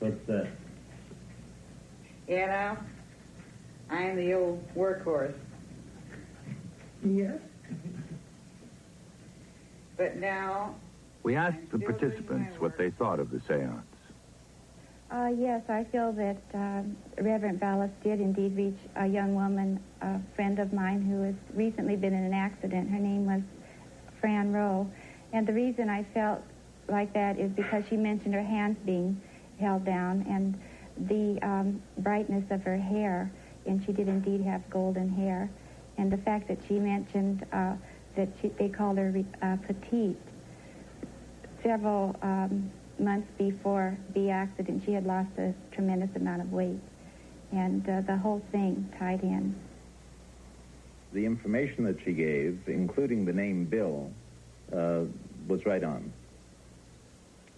What's that? I'm the old workhorse. Yes? But now... We asked the participants what they thought of the seance. Yes, I feel that Reverend Vallis did indeed reach a young woman, a friend of mine who has recently been in an accident. Her name was Fran Rowe. And the reason I felt like that is because she mentioned her hands being held down and the brightness of her hair. And she did indeed have golden hair. And the fact that she mentioned that they called her petite. Several months before the accident, she had lost a tremendous amount of weight. And the whole thing tied in. The information that she gave, including the name Bill, was right on.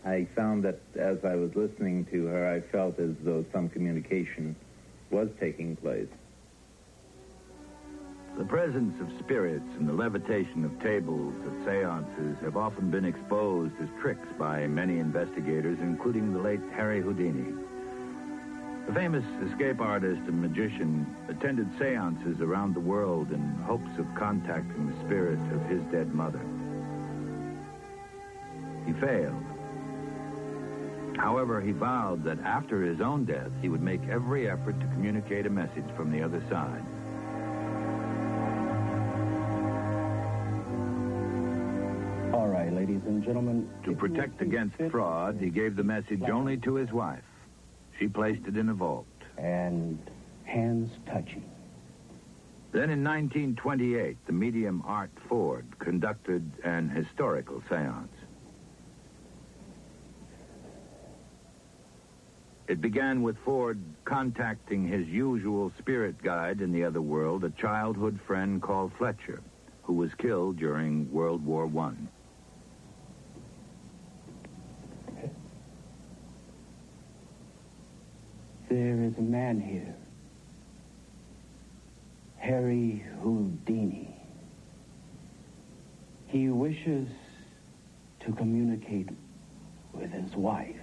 I found that as I was listening to her, I felt as though some communication was taking place. The presence of spirits and the levitation of tables at seances have often been exposed as tricks by many investigators, including the late Harry Houdini. The famous escape artist and magician attended seances around the world in hopes of contacting the spirit of his dead mother. He failed. However, he vowed that after his own death, he would make every effort to communicate a message from the other side. All right, ladies and gentlemen. To protect against fraud, he gave the message only to his wife. She placed it in a vault. And hands touching. Then in 1928, the medium Art Ford conducted an historical seance. It began with Ford contacting his usual spirit guide in the other world, a childhood friend called Fletcher, who was killed during World War I. There is a man here. Harry Houdini. He wishes to communicate with his wife.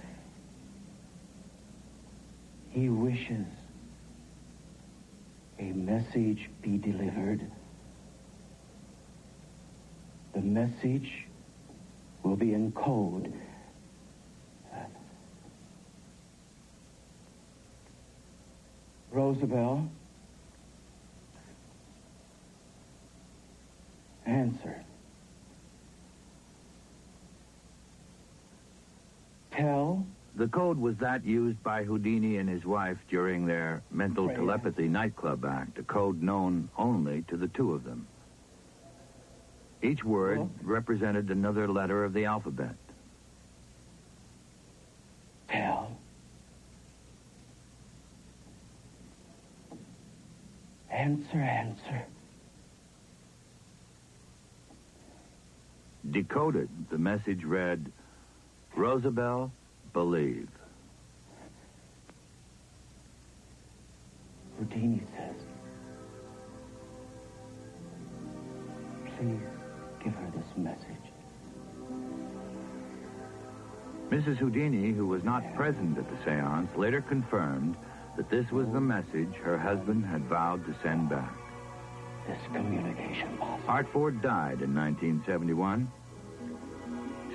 He wishes a message be delivered. The message will be in code. Roosevelt, answer. Tell. The code was that used by Houdini and his wife during their mental telepathy nightclub act, a code known only to the two of them. Each word represented another letter of the alphabet. Tell. Answer. Decoded, the message read, Roosevelt, believe. Houdini says, please give her this message. Mrs. Houdini, who was not present at the seance, later confirmed that this was the message her husband had vowed to send back. This communication possible. Art Ford died in 1971.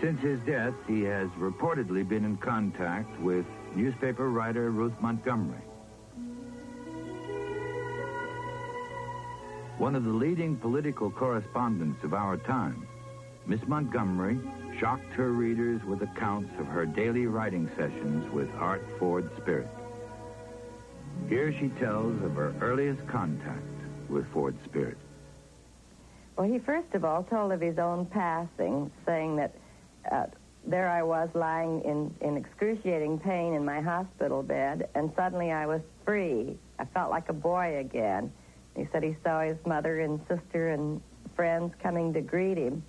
Since his death, he has reportedly been in contact with newspaper writer Ruth Montgomery. One of the leading political correspondents of our time, Miss Montgomery shocked her readers with accounts of her daily writing sessions with Art Ford's spirit. Here she tells of her earliest contact with Ford's spirit. Well, he first of all told of his own passing, saying that there I was lying in excruciating pain in my hospital bed, and suddenly I was free. I felt like a boy again. He said he saw his mother and sister and friends coming to greet him.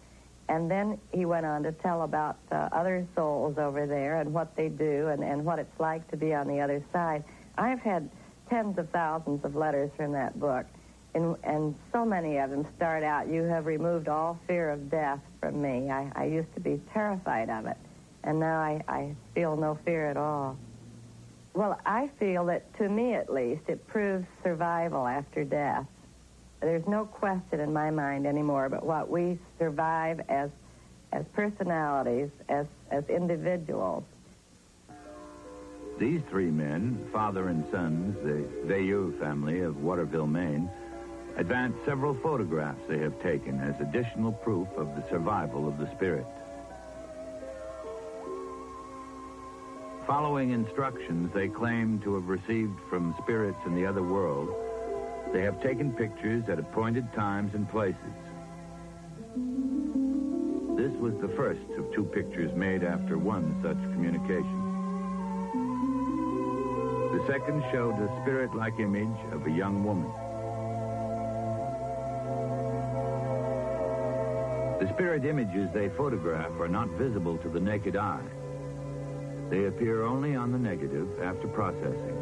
And then he went on to tell about other souls over there and what they do and what it's like to be on the other side. I've had tens of thousands of letters from that book, and so many of them start out, you have removed all fear of death from me. I used to be terrified of it, and now I feel no fear at all. Well, I feel that, to me at least, it proves survival after death. There's no question in my mind anymore about what we survive as personalities, as individuals. These three men, father and sons, the Veilleux family of Waterville, Maine, advanced several photographs they have taken as additional proof of the survival of the spirit. Following instructions they claim to have received from spirits in the other world, they have taken pictures at appointed times and places. This was the first of two pictures made after one such communication. The second showed a spirit-like image of a young woman. The spirit images they photograph are not visible to the naked eye. They appear only on the negative after processing.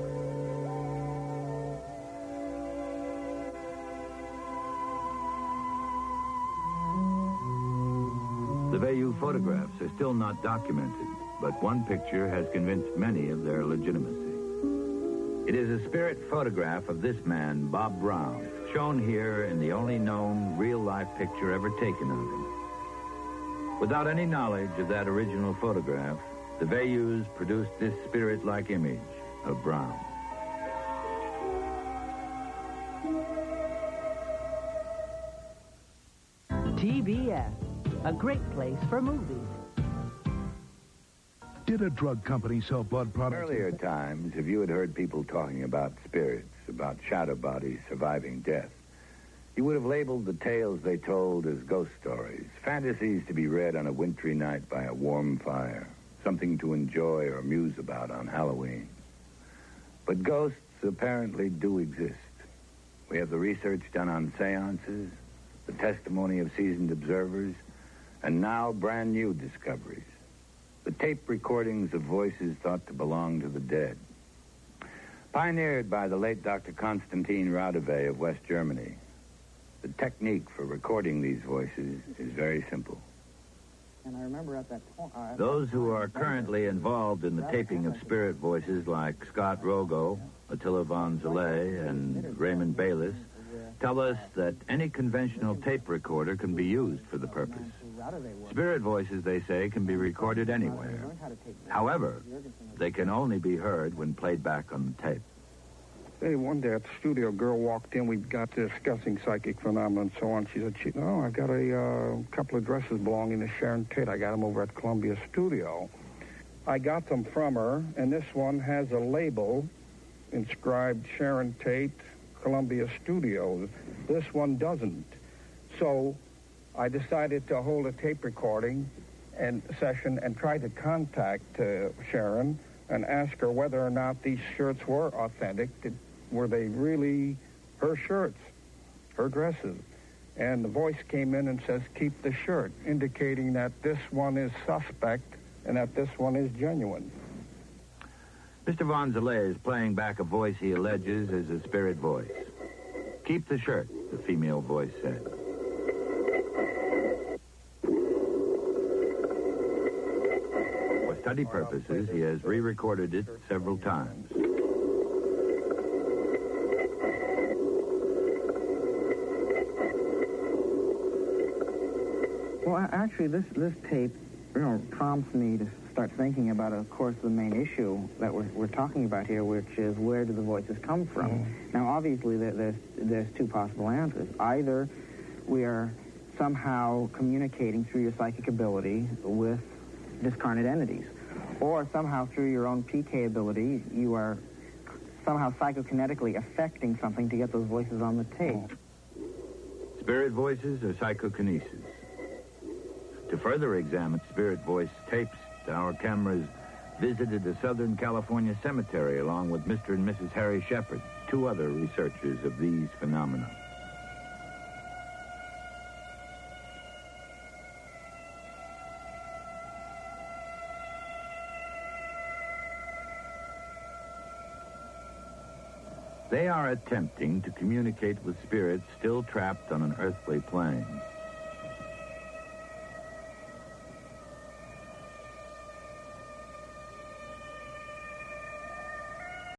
The Veilleux photographs are still not documented, but one picture has convinced many of their legitimacy. It is a spirit photograph of this man, Bob Brown, shown here in the only known real-life picture ever taken of him. Without any knowledge of that original photograph, the Veilleux produced this spirit-like image of Brown. TBS, a great place for movies. Did a drug company sell blood products? Earlier times, if you had heard people talking about spirits, about shadow bodies surviving death, you would have labeled the tales they told as ghost stories, fantasies to be read on a wintry night by a warm fire, something to enjoy or muse about on Halloween. But ghosts apparently do exist. We have the research done on seances, the testimony of seasoned observers, and now brand new discoveries. The tape recordings of voices thought to belong to the dead. Pioneered by the late Dr. Konstantin Raudeve of West Germany, the technique for recording these voices is very simple. And I remember at that point... Those who are currently involved in the taping of spirit voices like Scott Rogo, Attila von Zalay, and Raymond Bayless tell us that any conventional tape recorder can be used for the purpose. Spirit voices, they say, can be recorded anywhere. However, they can only be heard when played back on the tape. Hey, one day at the studio, a girl walked in. We got discussing psychic phenomena and so on. She said, I got a couple of dresses belonging to Sharon Tate. I got them over at Columbia Studio. I got them from her, and this one has a label inscribed Sharon Tate, Columbia Studios. This one doesn't. So I decided to hold a tape recording and session and try to contact Sharon and ask her whether or not these shirts were authentic. Were they really her shirts, her dresses? And the voice came in and says, keep the shirt, indicating that this one is suspect and that this one is genuine. Mr. von Zalay is playing back a voice he alleges is a spirit voice. Keep the shirt, the female voice said. For study purposes, he has re-recorded it several times. Well, actually, this tape, prompts me to start thinking about, of course, the main issue that we're talking about here, which is where do the voices come from? Now, obviously, there's two possible answers. Either we are somehow communicating through your psychic ability with discarnate entities, or somehow through your own PK ability, you are somehow psychokinetically affecting something to get those voices on the tape. Spirit voices or psychokinesis? To further examine spirit voice tapes, our cameras visited a Southern California cemetery along with Mr. and Mrs. Harry Shepard, two other researchers of these phenomena. They are attempting to communicate with spirits still trapped on an earthly plane.